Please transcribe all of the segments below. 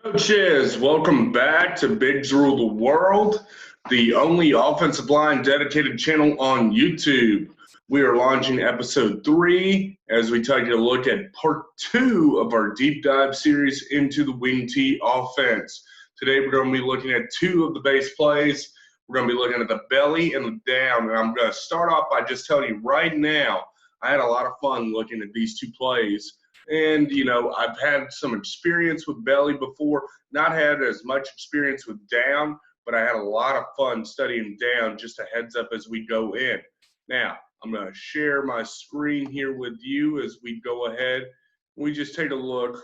Coaches, welcome back to Bigs Rule the World, the only offensive line dedicated channel on YouTube. We are launching episode 3 as we take a look at part 2 of our deep dive series into the wing T offense. Today we're going to be looking at 2 of the base plays. We're going to be looking at the belly and the down, and I'm going to start off by just telling you right now, I had a lot of fun looking at these 2 plays. And, I've had some experience with belly before, not had as much experience with down, but I had a lot of fun studying down. Just a heads up as we go in. Now, I'm going to share my screen here with you as we go ahead. We just take a look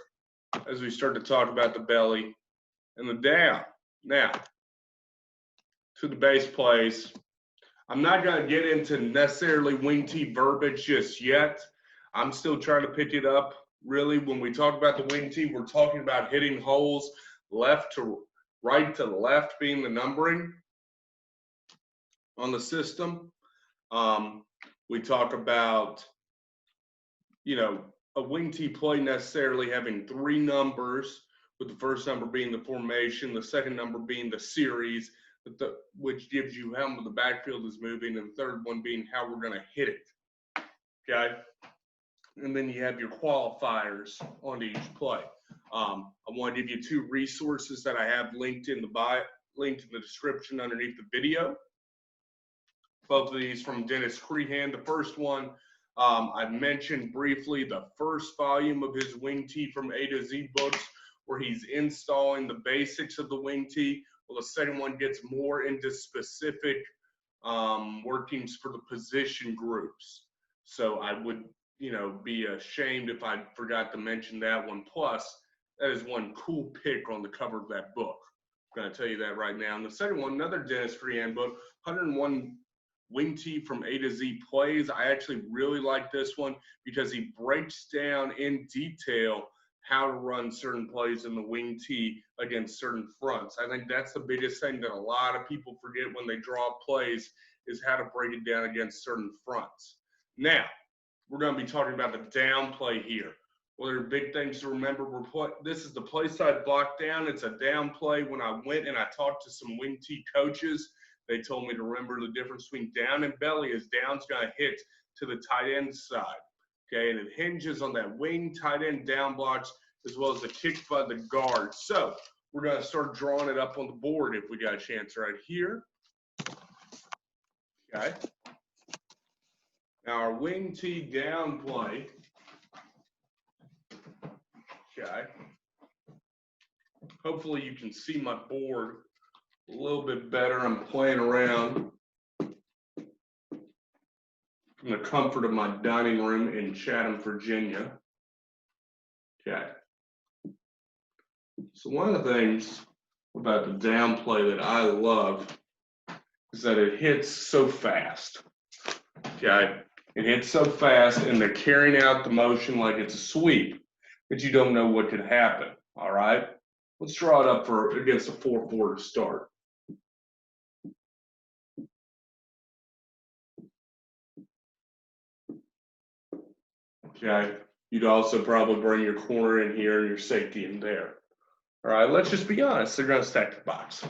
as we start to talk about the belly and the down. Now, to the base plays. I'm not going to get into necessarily wing T verbiage just yet. I'm still trying to pick it up. Really, when we talk about the wing T, we're talking about hitting holes left to right to left being the numbering on the system. We talk about, a wing T play necessarily having 3 numbers, with the first number being the formation, the second number being the series, which gives you how the backfield is moving, and the third one being how we're going to hit it. Okay? And then you have your qualifiers on each play. I want to give you 2 resources that I have linked in the description underneath the video. Both of these from Dennis Crehan. The first one, I mentioned briefly the first volume of his wing T from A to Z books, where he's installing the basics of the wing T. Well, the second one gets more into specific workings for the position groups. So I would be ashamed if I forgot to mention that one. Plus, that is one cool pick on the cover of that book. I'm going to tell you that right now. And the second one, another Dennis Freehan book, 101 Wing T from A to Z plays. I actually really like this one because he breaks down in detail how to run certain plays in the wing T against certain fronts. I think that's the biggest thing that a lot of people forget when they draw plays is how to break it down against certain fronts. Now, we're going to be talking about the down play here. Well, there are big things to remember. This is the play side block down. It's a down play. When I went and I talked to some wing T coaches, they told me to remember the difference between down and belly is down's going to hit to the tight end side. Okay, and it hinges on that wing tight end down blocks as well as the kick by the guard. So we're going to start drawing it up on the board if we got a chance right here. Okay. Now our wing T down play, okay, hopefully you can see my board a little bit better. I'm playing around from the comfort of my dining room in Chatham, Virginia. Okay. So one of the things about the down play that I love is that it hits so fast. Okay. It hits so fast, and they're carrying out the motion like it's a sweep, that you don't know what could happen. All right, let's draw it up against a 4-4 to start. Okay, you'd also probably bring your corner in here and your safety in there. All right, let's just be honest. They're going to stack the box.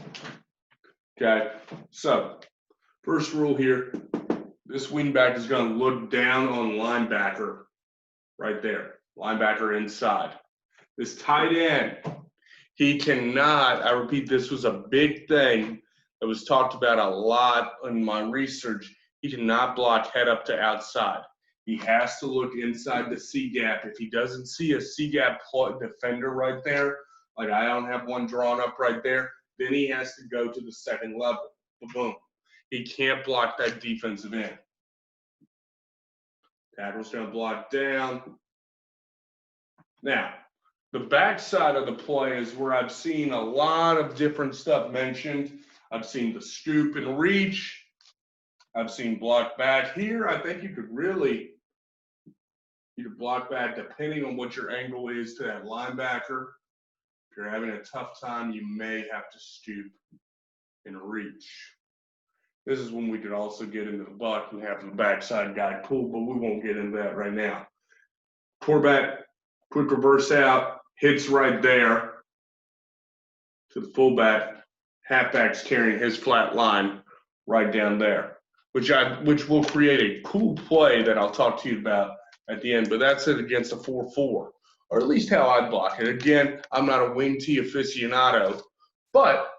Okay, so first rule here. This wingback is going to look down on linebacker right there. Linebacker inside. This tight end, he cannot, I repeat, this was a big thing that was talked about a lot in my research. He cannot block head up to outside. He has to look inside the C gap. If he doesn't see a C gap defender right there, like I don't have one drawn up right there, then he has to go to the second level. Boom. He can't block that defensive end. Tackle's going to block down. Now, the backside of the play is where I've seen a lot of different stuff mentioned. I've seen the scoop and reach. I've seen block back. Here, I think you could block back depending on what your angle is to that linebacker. If you're having a tough time, you may have to scoop and reach. This is when we could also get into the buck and have the backside guy pull, but we won't get into that right now. Quarterback, quick reverse out, hits right there. to the fullback. Halfback's carrying his flat line right down there, which will create a cool play that I'll talk to you about at the end. But that's it against a 4-4, or at least how I block it. Again, I'm not a wing tee aficionado, but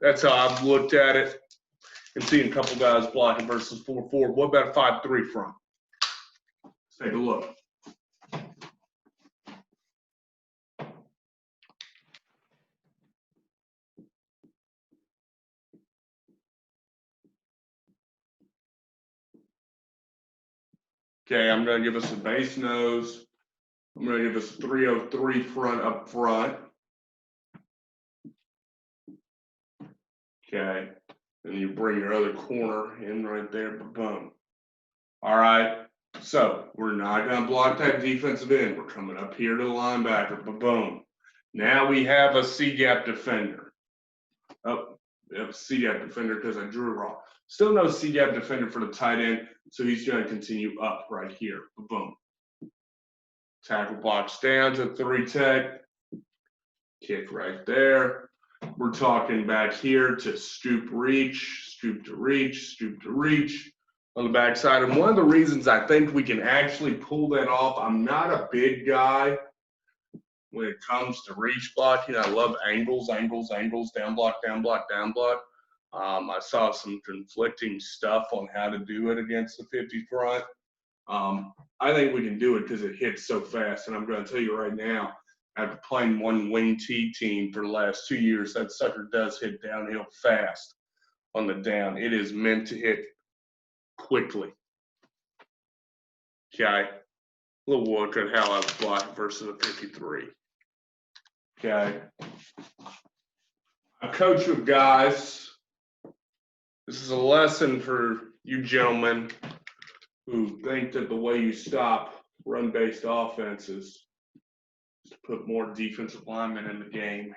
that's how I've looked at it and seen a couple guys blocking versus 4-4. What about a 5-3 front? Let's take a look. Okay, I'm going to give us a base nose. I'm going to give us a 303 front up front. Okay, and you bring your other corner in right there, boom. All right, so we're not going to block that defensive end. We're coming up here to the linebacker, boom. Now we have a C-gap defender. Oh, we have a C-gap defender because I drew it wrong. Still no C-gap defender for the tight end, so he's going to continue up right here, boom. Tackle blocks down to 3 tech. Kick right there. We're talking back here to scoop, reach, scoop to reach, scoop to reach on the backside. And one of the reasons I think we can actually pull that off, I'm not a big guy when it comes to reach blocking. I love angles, angles, angles, down block, down block, down block. I saw some conflicting stuff on how to do it against the 50 front. I think we can do it because it hits so fast. And I'm going to tell you right now, after playing one wing T team for the last 2 years, that sucker does hit downhill fast on the down. It is meant to hit quickly. Okay. A little look at how I was blocking versus a 53. Okay. I coach with guys. This is a lesson for you gentlemen who think that the way you stop run-based offenses is to put more defensive linemen in the game.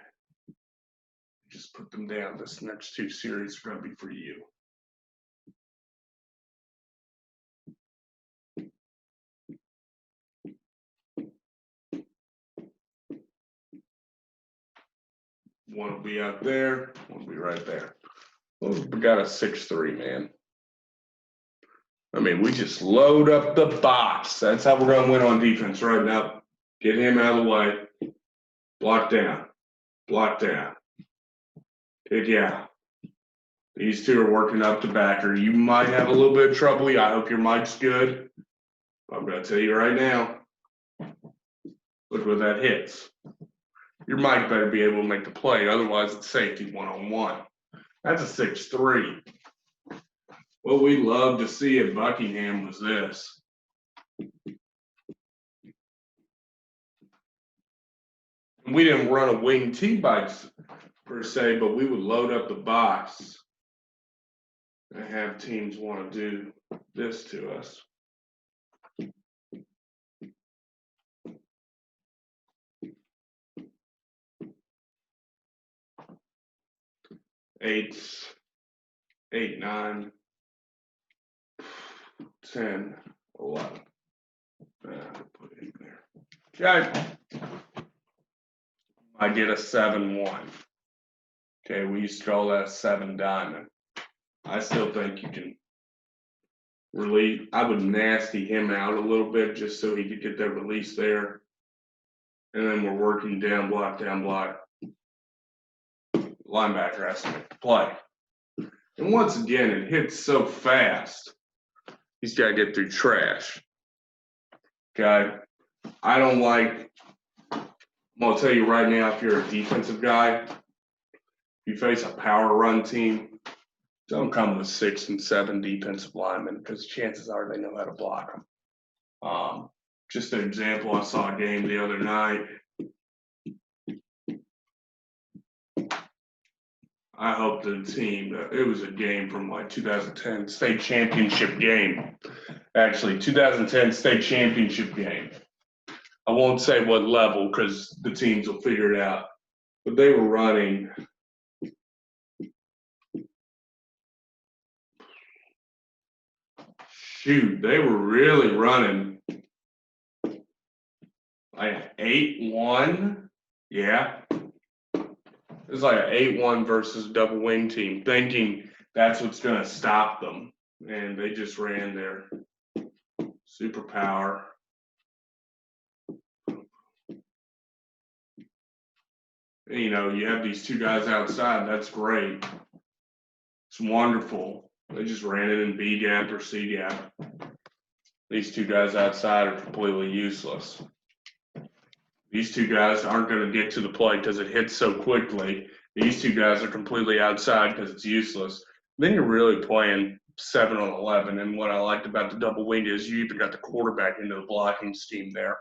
Just put them down. This next 2 series are going to be for you. One will be out there, one will be right there. Well, we got a 6-3, man. I mean, we just load up the box. That's how we're going to win on defense right now. Get him out of the way. Block down. Block down. Kick out. These two are working up the backer. You might have a little bit of trouble. I hope your mic's good. I'm going to tell you right now. Look where that hits. Your mic better be able to make the play. Otherwise, it's safety one-on-one. That's a 6-3. What we love to see at Buckingham was this. We didn't run a wing T-bikes per se, but we would load up the box and have teams want to do this to us. Eight, 9, 10, 11. Put it in there. Okay. I get a 7-1. Okay, we used to call that a 7 diamond. I still think you can release. I would nasty him out a little bit just so he could get that release there. And then we're working down block, down block. Linebacker has to make the play. And once again, it hits so fast. He's got to get through trash. Okay. I don't like, I'm going to tell you right now, if you're a defensive guy, if you face a power run team, don't come with 6 and 7 defensive linemen because chances are they know how to block them. Just an example, I saw a game the other night. I hope the team, it was a game from like 2010 state championship game. Actually, 2010 state championship game. I won't say what level because the teams will figure it out. But they were running. Shoot, they were really running like 8-1. Yeah. It's like an 8-1 versus double wing team, thinking that's what's going to stop them. And they just ran their superpower. You know, you have these two guys outside. That's great. It's wonderful. They just ran it in B gap or C gap. These two guys outside are completely useless. These two guys aren't going to get to the plate because it hits so quickly. These two guys are completely outside because it's useless. Then you're really playing 7 on 11. And what I liked about the double wing is you even got the quarterback into the blocking scheme there.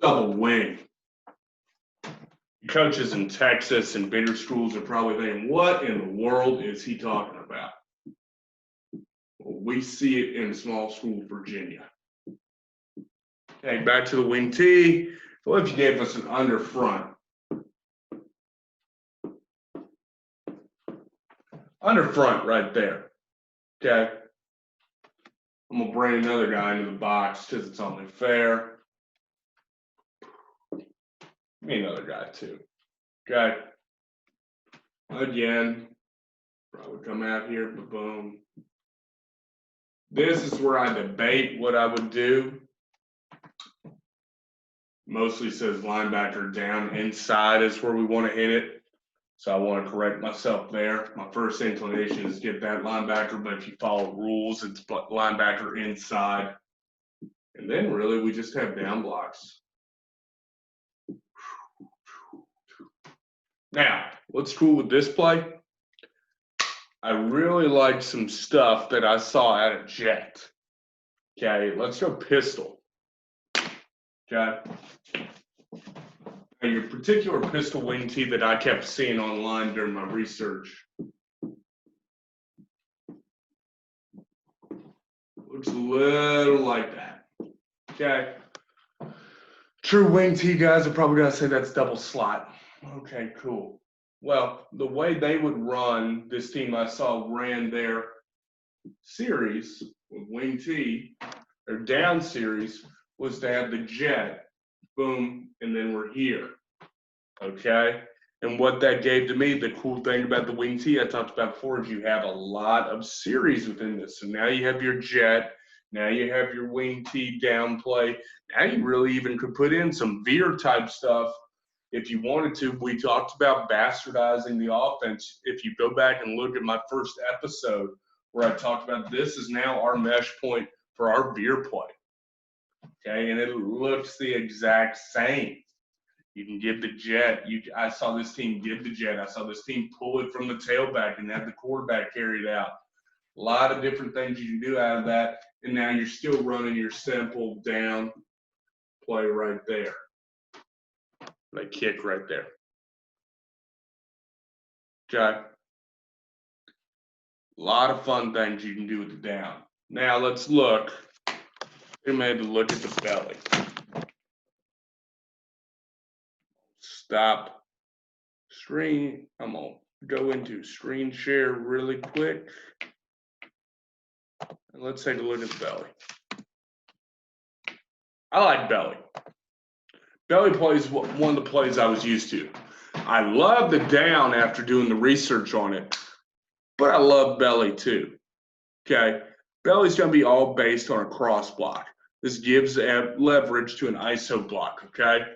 Double wing. Coaches in Texas and bigger schools are probably thinking, what in the world is he talking about? Well, we see it in small school Virginia. Okay, back to the wing T. What if you gave us an under front? Under front right there. Okay. I'm going to bring another guy into the box because it's only fair. Give me another guy too. Okay. Again, probably come out here, boom. This is where I debate what I would do. Mostly says linebacker down inside is where we want to hit it. So I want to correct myself there. My first inclination is get that linebacker, but if you follow rules, it's linebacker inside. And then really we just have down blocks. Now, what's cool with this play? I really like some stuff that I saw out of Jet. Okay, let's go pistol. Okay. Now, your particular pistol wing tee that I kept seeing online during my research looks a little like that. Okay. True wing tee guys are probably gonna say that's double slot. Okay, cool. Well, the way they would run, this team I saw ran their series with wing tee, their down series was to have the jet, boom, and then we're here. Okay? And what that gave to me, the cool thing about the wing tee I talked about before is you have a lot of series within this. So now you have your jet, now you have your wing tee down play. Now you really even could put in some veer type stuff if you wanted to. We talked about bastardizing the offense. If you go back and look at my first episode where I talked about this is now our mesh point for our veer play. Okay, and it looks the exact same. You can give the jet. I saw this team give the jet. I saw this team pull it from the tailback and have the quarterback carry it out. A lot of different things you can do out of that. And now you're still running your simple down play right there. Like kick right there. Okay. A lot of fun things you can do with the down. Now let's look. We made to look at the belly. Stop screen. I'm gonna go into screen share really quick. And let's take a look at the belly. I like belly. Belly play is one of the plays I was used to. I love the down after doing the research on it, but I love belly too. Okay, belly's gonna be all based on a cross block. This gives leverage to an ISO block. Okay,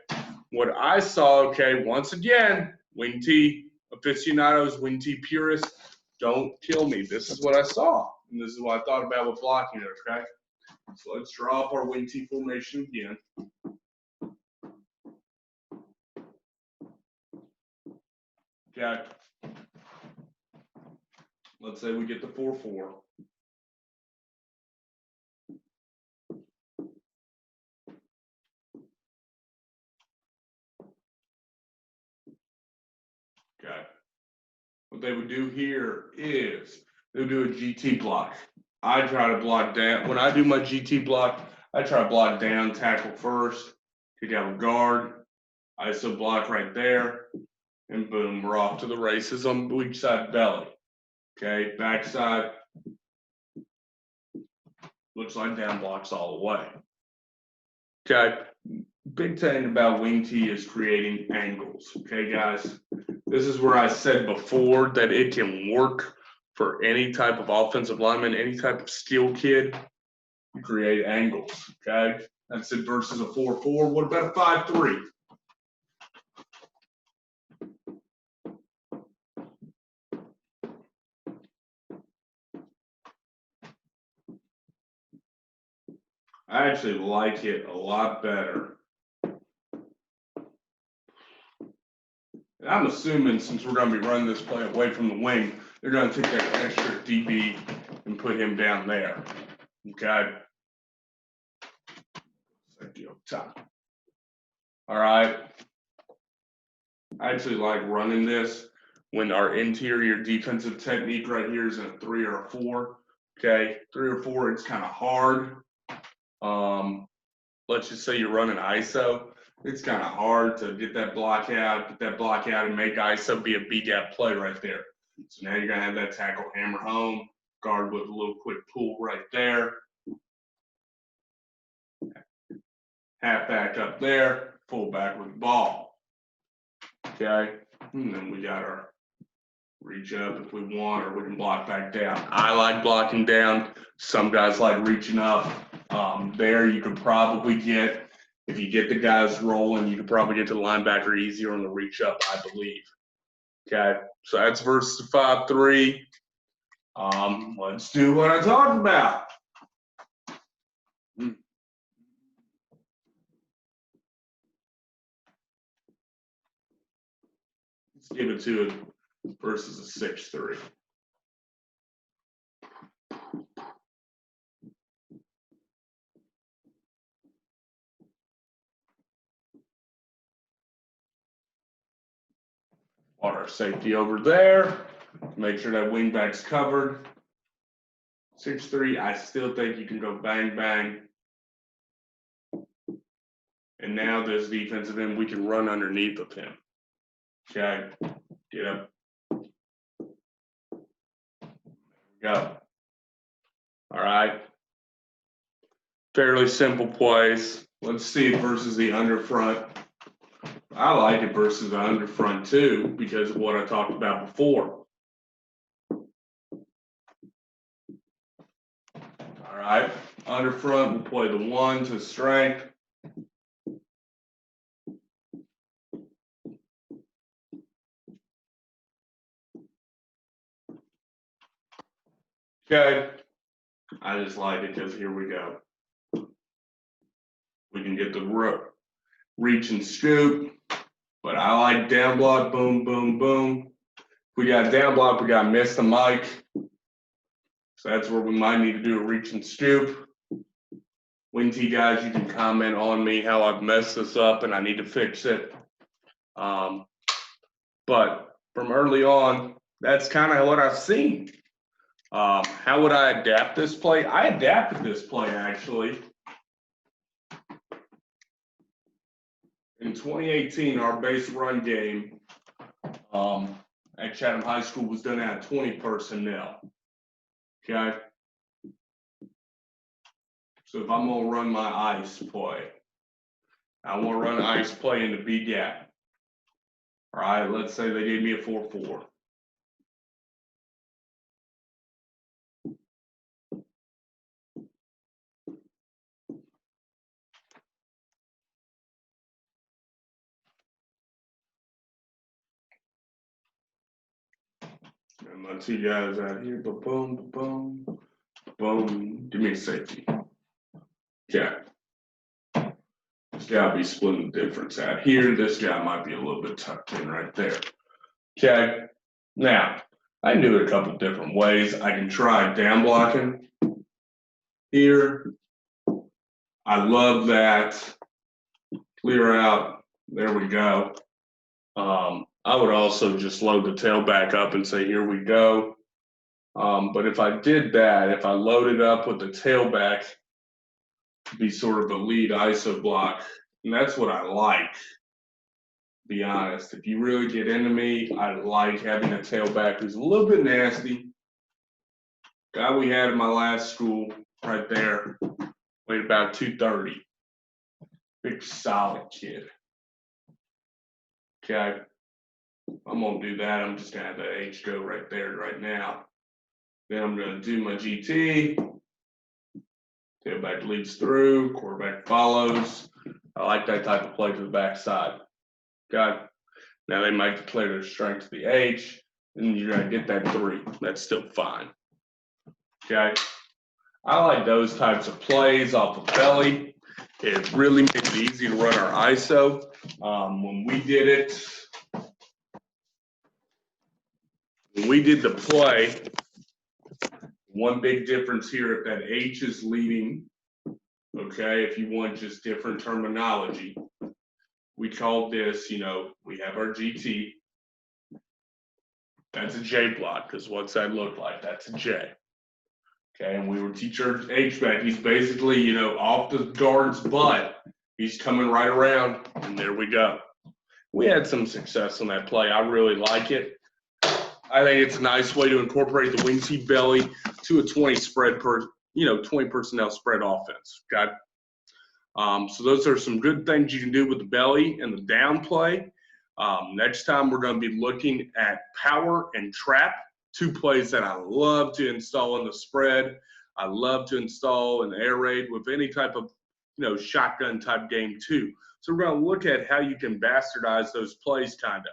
what I saw. Okay, once again, wing tee aficionados, wing tee purists, don't kill me. This is what I saw, and this is what I thought about with blocking it. Okay, so let's draw up our wing tee formation again. Okay. Let's say we get the 4-4. Okay. What they would do here is they would do a GT block. I try to block down. When I do my GT block, I try to block down, tackle first, kick out a guard, ISO block right there, and boom, we're off to the races on weak side belly. Okay, backside looks like down blocks all the way. Okay, big thing about wing tee is creating angles. Okay, guys, this is where I said before that it can work for any type of offensive lineman, any type of skill kid. You create angles. Okay, that's it versus a 4-4. What about a 5-3? I actually like it a lot better. And I'm assuming since we're going to be running this play away from the wing, they're going to take that extra DB and put him down there. Okay. All right. I actually like running this when our interior defensive technique right here is in a 3 or a 4. Okay. 3 or 4, it's kind of hard. Let's just say you're running ISO. It's kind of hard to get that block out, and make ISO be a B-gap play right there. So now you're going to have that tackle hammer home, guard with a little quick pull right there. Half back up there, full back with the ball. Okay, and then we got our reach up if we want, or we can block back down. I like blocking down. Some guys like reaching up. There you could probably get, if you get the guys rolling, you could probably get to the linebacker easier on the reach up, I believe. Okay, so that's versus 5-3. Let's do what I talked about. Let's give it to it versus a 6-3. Our safety over there. Make sure that wing back's covered. 6-3, I still think you can go bang, bang. And now this defensive end, we can run underneath of him. Okay, get up. Go. All right. Fairly simple plays. Let's see it versus the under front. I like it versus the under front too because of what I talked about before. All right, under front, we'll play the 1 to strength. Okay, I just like it because here we go. We can get the reach and scoop, but I like down block, boom, boom, boom. If we got down block, we got miss the mic. So that's where we might need to do a reach and scoop. Wing tee guys, you can comment on me how I've messed this up and I need to fix it. But from early on, that's kind of what I've seen. How would I adapt this play? I adapted this play actually. In 2018, our base run game at Chatham High School was done at 20 personnel. Okay. So if I'm gonna run my ice play, I want to run an ice play into B gap. All right, let's say they gave me a 4-4. And my 2 guys out here, boom, boom, boom. Give me a safety. Okay. This guy will be splitting the difference out here. This guy might be a little bit tucked in right there. Okay. Now, I can do it a couple different ways. I can try down blocking here. I love that. Clear out. There we go. I would also just load the tail back up and say, here we go. But if I did that, if I loaded up with the tailback, be sort of a lead ISO block, and that's what I like, to be honest. If you really get into me, I like having a tailback who's a little bit nasty. Guy we had in my last school right there weighed about 230. big solid kid. Okay, I'm gonna do that. I'm just gonna have that H go right there right now. Then I'm gonna do my GT. Tailback leads through, quarterback follows. I like that type of play to the backside. Okay. Now they might declare their strength to the H, and you're gonna get that 3. That's still fine. Okay. I like those types of plays off the belly. It really makes it easy to run our ISO. When we did it, when we did the play, one big difference here, if that H is leading, okay, if you want just different terminology, we called this, you know, we have our GT. That's a J block, because what's that look like? That's a J. Okay, and we would teach our H-back. He's basically, you know, off the guard's butt. He's coming right around, and there we go. We had some success on that play. I really like it. I think it's a nice way to incorporate the wing T belly to a 20 spread 20 personnel spread offense. Okay. So those are some good things you can do with the belly and the down play. Next time we're going to be looking at power and trap, 2 plays that I love to install in the spread. I love to install an air raid with any type of, shotgun type game too. So we're going to look at how you can bastardize those plays kind of.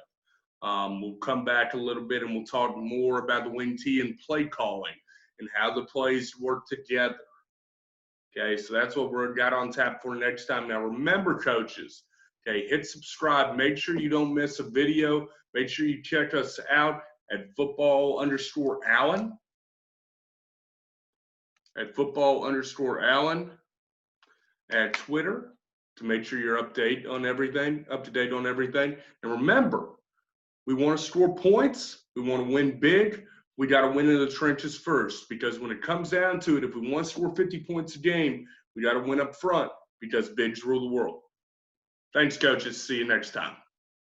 We'll come back a little bit and we'll talk more about the wing T and play calling and how the plays work together. Okay, so that's what we're got on tap for next time. Now remember, coaches, okay, hit subscribe. Make sure you don't miss a video. Make sure you check us out at football_Allen. At football_Allen at Twitter to make sure you're up to date on everything. And remember, we want to score points. We want to win big. We got to win in the trenches first, because when it comes down to it, if we want to score 50 points a game, we got to win up front, because bigs rule the world. Thanks, coaches. See you next time.